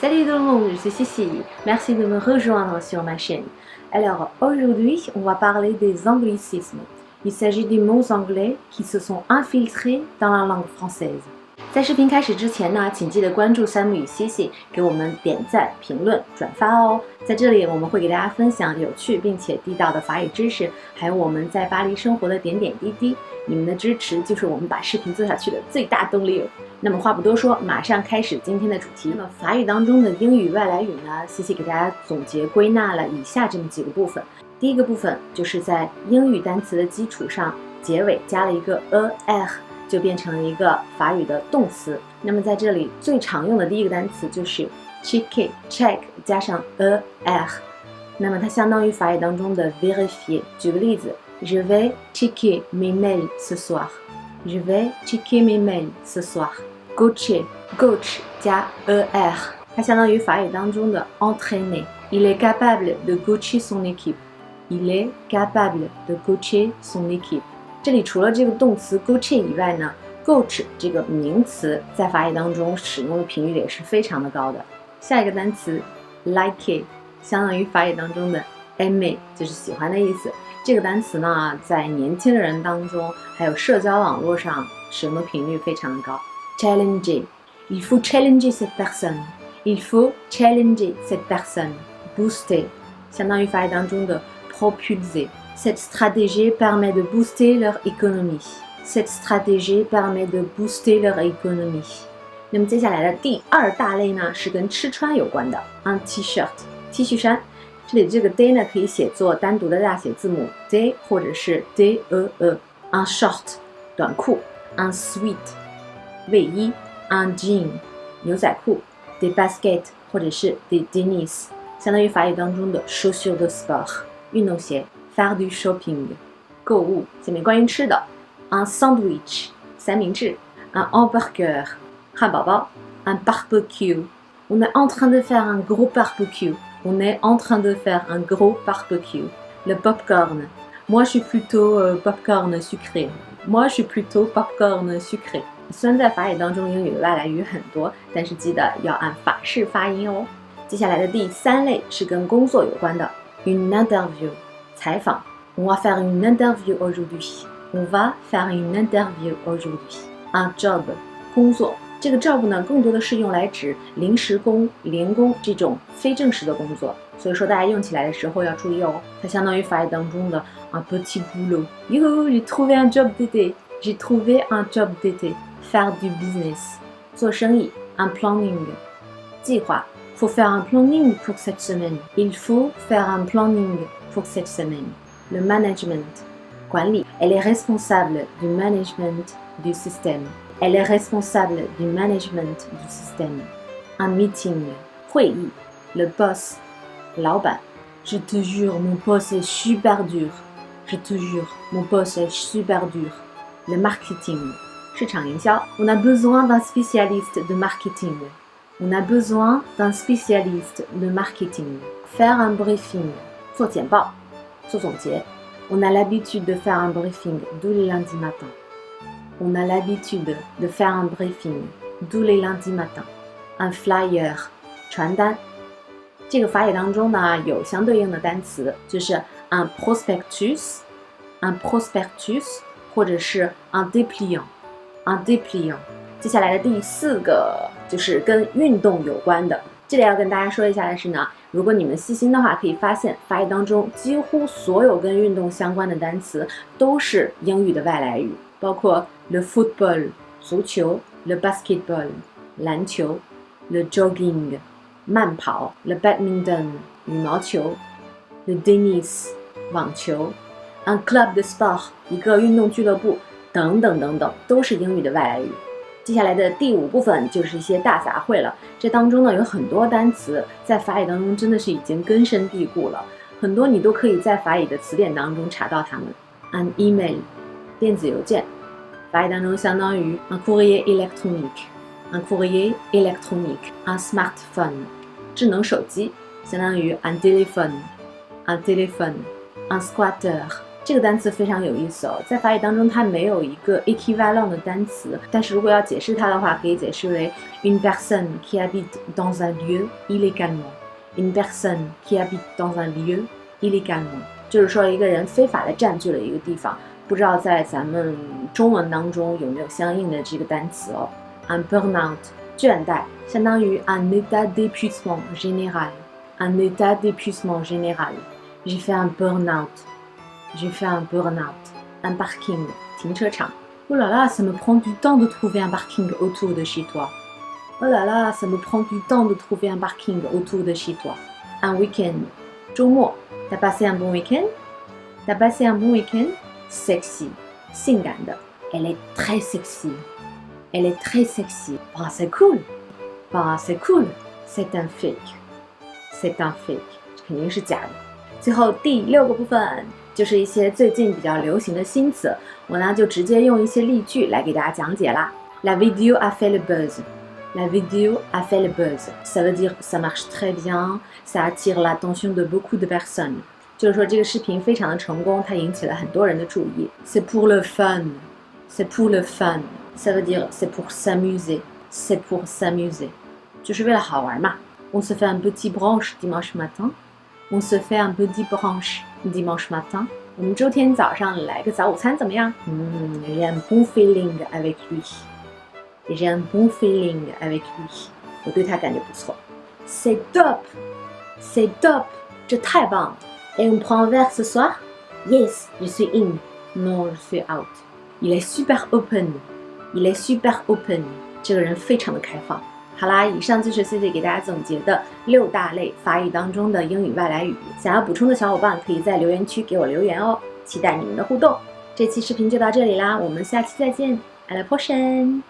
Salut tout le monde, je suis Cécile. Merci de me rejoindre sur ma chaîne. Alors aujourd'hui, on va parler des anglicismes. Il s'agit des mots anglais qui se sont infiltrés dans la langue française. 在视频开始之前呢，请记得关注山姆与西西，给我们点赞、评论、转发哦。在这里，我们会给大家分享有趣并且地道的法语知识，还有我们在巴黎生活的点点滴滴。你们的支持就是我们把视频做下去的最大动力哦。那么话不多说，马上开始今天的主题。那么法语当中的英语外来语呢，西西给大家总结归纳了以下这么几个部分。第一个部分就是在英语单词的基础上，结尾加了一个 er。就变成了一个法语的动词。那么在这里最常用的第一个单词就是 check 加上 er， 那么它相当于法语当中的 vérifier。举个例子 Je vais checker mes mails ce soir. Je vais checker mes mails ce soir. Coacher 加 er， 它相当于法语当中的 entraîner。Il est capable de coacher son équipe. Il est capable de coacher son équipe。这里除了这个动词 coacher 以外呢 coach 这个名词在法语当中使用的频率也是非常的高的。下一个单词 like 相当于法语当中的 aimer， 就是喜欢的意思。这个单词呢在年轻人当中还有社交网络上使用的频率非常的高。Challenger Il faut challenger cette personne. Il faut challenger cette personne. Booster 相当于法语当中的 propulser。Cette stratégie permet de booster leur économie. Cette stratégie permet de booster leur économie. 那么接下来的第二大类呢，是跟吃穿有关的。Un t-shirt, T 恤衫。这里这个 d 呢，可以写作单独的大写字母 d 或者是 d Un short, 短裤。Un sweat, 卫衣。Un jean, 牛仔裤。Des baskets 或者是 des tennis， 相当于法语当中的 chaussures de sport， 运动鞋。Faire du shopping 购物。下面关于吃的 Un sandwich 三明治。Un hamburger 汉堡包。Un barbecue On est en train de faire un gros barbecue. On est en train de faire un gros barbecue. Le popcorn Moi je suis plutôt popcorn sucré. Moi je suis plutôt popcorn sucré. 虽然在法语当中英语的外来语很多，但是记得要按法式发音哦。接下来的第三类是跟工作有关的 Une interview采访 On va faire une interview aujourd'hui. On va faire une interview aujourd'hui. Un job 工作。这个 job 呢，更多的是用来指临时工、零工这种非正式的工作，所以说大家用起来的时候要注意哦。它相当于法语当中的 un petit boulot. Yo, j'ai trouvé un job d'été. J'ai trouvé un job d'été. Faire du business 做生意 Un planning 计划。Faut faire un planning pour cette semaine. Il faut faire un planning pour cette semaine. Le management 管理 Elle est responsable du management du système. Elle est responsable du management du système. Un meeting 会议 Le boss 老板 Je te jure, mon boss est super dur. Je te jure, mon boss est super dur. Le marketing 市场营销 On a besoin d'un spécialiste de marketing. On a besoin d'un spécialiste de marketing. Faire un briefing 做简报做总结 On a l'habitude de faire un briefing tous les lundis matins. On a l'habitude de faire un briefing tous les lundis matins. Un flyer 传单。这个法语当中呢有相对应的单词，就是 un prospectus 或者是 un dépliant。接下来的第四个就是跟运动有关的。这里要跟大家说一下的是呢，如果你们细心的话，可以发现法语当中几乎所有跟运动相关的单词都是英语的外来语，包括 le football 足球 le basketball 篮球 le jogging 慢跑 le badminton 羽毛球 le tennis 网球 un club de sport 一个运动俱乐部等等等等，都是英语的外来语。接下来的第五部分就是一些大杂烩了，这当中呢有很多单词在法语当中真的是已经根深蒂固了，很多你都可以在法语的词典当中查到它们。Un email 电子邮件，法语当中相当于 un courrier électronique. Un smartphone 智能手机，相当于 un téléphone. Un squatter 这个单词非常有意思哦，在法语当中它没有一个 équivalent 的单词，但是如果要解释它的话，可以解释为 une personne qui habite dans un lieu illégalement. Une personne qui habite dans un lieu illégalement， 就是说一个人非法的占据了一个地方。不知道在咱们中文当中有没有相应的这个单词哦。Un burn-out， 倦怠，相当于 un état d'épuisement général。Un état d'épuisement général. J'ai fait un burn-out. J'ai fait un burn-out. Un parking， 停车场。Oh là là, ça me prend du temps de trouver un parking autour de chez toi. Oh là là, ça me prend du temps de trouver un parking autour de chez toi. Un week-end， 周末。T'as passé un bon week-end? T'as passé un bon week-end? Sexy， 性感的。Elle est très sexy. Elle est très sexy. Bah c'est cool. Bah c'est cool. C'est un fake. C'est un fake. 肯定是假的。最后第6个部分就是一些最近比较流行的新词，我呢就直接用一些例句来给大家讲解啦。La vidéo a fait le buzz. La vidéo a fait le buzz. Ça veut dire ça marche très bien. Ça attire l'attention de beaucoup de personnes. 就是说这个视频非常的成功，它引起了很多人的注意。C'est pour le fun. C'est pour le fun. Ça veut dire c'est pour s'amuser. C'est pour s'amuser. 就是为了好玩嘛。On se fait un petit brunch dimanche matin. On se fait un petit brunch dimanche matin. 我们周天早上来个早午餐怎么样？J'ai un bon feeling avec lui. J'ai un bon feeling avec lui. 我对他感觉不错。C'est top. C'est top. 这太棒了。Et on prend un verre ce soir? Yes, je suis in. Non, je suis out. Il est super open. Il est super open. 这个人非常的开放。好啦，以上就是 Cici 给大家总结的6大类法语当中的英语外来语。想要补充的小伙伴可以在留言区给我留言哦，期待你们的互动。这期视频就到这里啦，我们下期再见，à la prochaine。